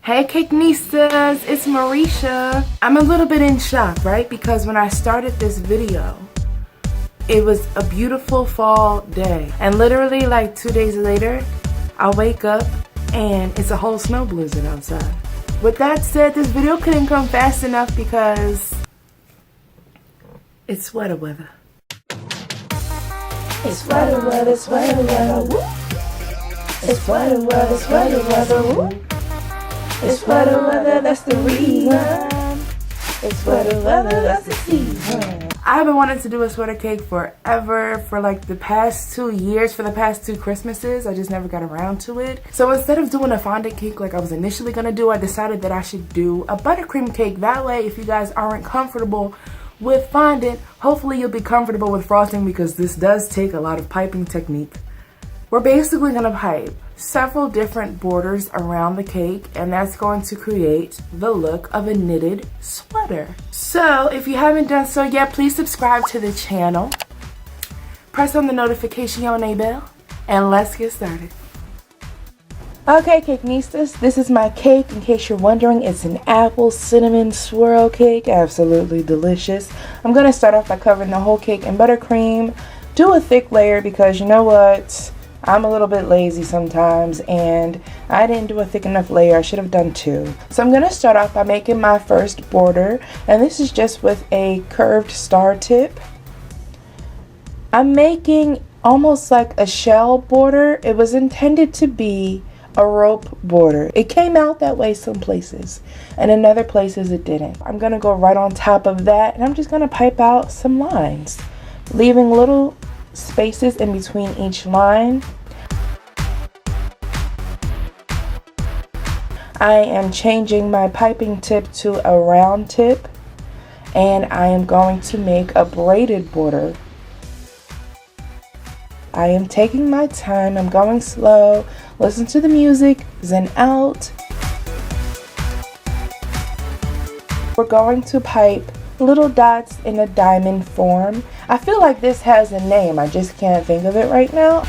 Hey Cakenistas, it's Marisha. I'm a little bit in shock, right? Because when I started this video, it was a beautiful fall day. And literally like 2 days later, I wake up and it's a whole snow blizzard outside. With that said, this video couldn't come fast enough because it's sweater weather. It's sweater weather, sweater weather, woo. It's sweater weather, sweater weather, woo. It's sweater weather, that's the reason. It's sweater weather, that's the season. I've been wanting to do a sweater cake forever, for like the past 2 years, for the past 2 Christmases. I just never got around to it. So instead of doing a fondant cake like I was initially gonna do, I decided that I should do a buttercream cake. That way, if you guys aren't comfortable with fondant, hopefully you'll be comfortable with frosting, because this does take a lot of piping technique. We're basically gonna pipe several different borders around the cake, and that's going to create the look of a knitted sweater. So if you haven't done so yet, please subscribe to the channel, press on the notification bell, and let's get started. Okay, Cakenistas, this is my cake. In case you're wondering, it's an apple cinnamon swirl cake. Absolutely delicious. I'm gonna start off by covering the whole cake in buttercream. Do a thick layer because you know what? I'm a little bit lazy sometimes, and I didn't do a thick enough layer. I should have done 2. So I'm going to start off by making my first border, and this is just with a curved star tip. I'm making almost like a shell border. It was intended to be a rope border. It came out that way some places, and in other places it didn't. I'm going to go right on top of that, and I'm just going to pipe out some lines, leaving little spaces in between each line. I am changing my piping tip to a round tip, and I am going to make a braided border. I am taking my time, I'm going slow, listen to the music, zen out. We're going to pipe little dots in a diamond form. I feel like this has a name, I just can't think of it right now.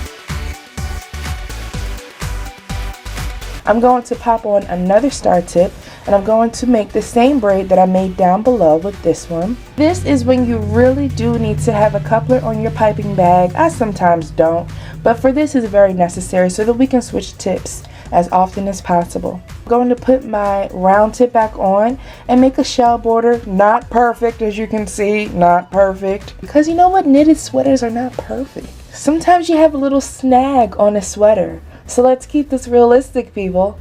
I'm going to pop on another star tip, and I'm going to make the same braid that I made down below with this one. This is when you really do need to have a coupler on your piping bag. I sometimes don't, but for this is very necessary so that we can switch tips as often as possible. I'm going to put my round tip back on and make a shell border. Not perfect, as you can see, not perfect. Because you know what, knitted sweaters are not perfect. Sometimes you have a little snag on a sweater. So let's keep this realistic, people.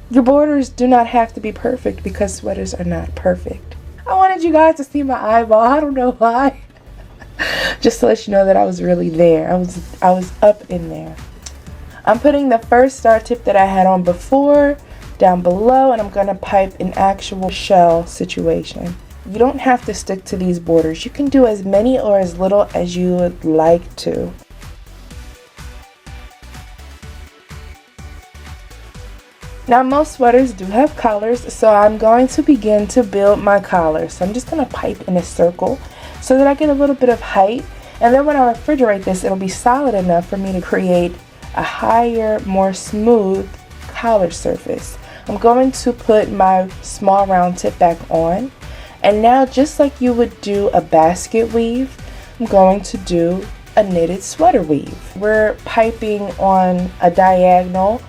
Your borders do not have to be perfect because sweaters are not perfect. I wanted you guys to see my eyeball. I don't know why. Just to let you know that I was really there. I was up in there. I'm putting the first star tip that I had on before down below, and I'm going to pipe an actual shell situation. You don't have to stick to these borders. You can do as many or as little as you would like to. Now most sweaters do have collars, so I'm going to begin to build my collar. So I'm just going to pipe in a circle so that I get a little bit of height, and then when I refrigerate this, it'll be solid enough for me to create a higher, more smooth collar surface. I'm going to put my small round tip back on, and now just like you would do a basket weave, I'm going to do a knitted sweater weave. We're piping on a diagonal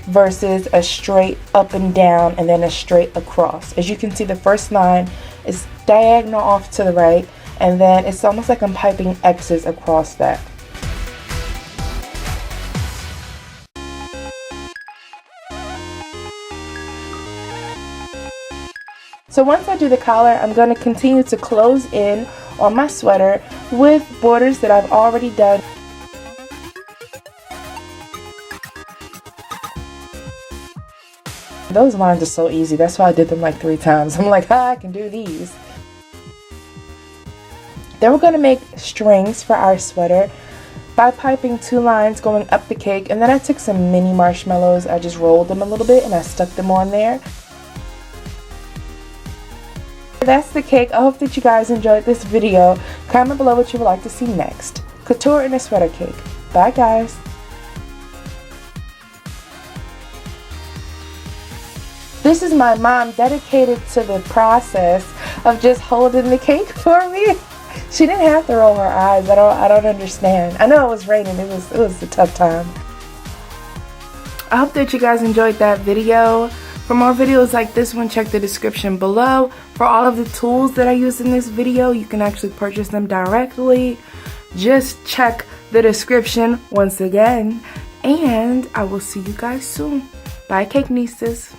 versus a straight up and down and then a straight across. As you can see, the first line is diagonal off to the right, and then it's almost like I'm piping X's across that. So once I do the collar, I'm going to continue to close in on my sweater with borders that I've already done. Those lines are so easy. That's why I did them like 3 times. I'm like, I can do these. Then we're going to make strings for our sweater by piping 2 lines going up the cake. And then I took some mini marshmallows. I just rolled them a little bit and I stuck them on there. That's the cake. I hope that you guys enjoyed this video. Comment below what you would like to see next. Couture in a sweater cake. Bye guys. This is my mom dedicated to the process of just holding the cake for me. She didn't have to roll her eyes. I don't understand. I know it was raining. It was a tough time. I hope that you guys enjoyed that video. For more videos like this one, check the description below. For all of the tools that I used in this video, you can actually purchase them directly. Just check the description once again. And I will see you guys soon. Bye, Cake Nieces.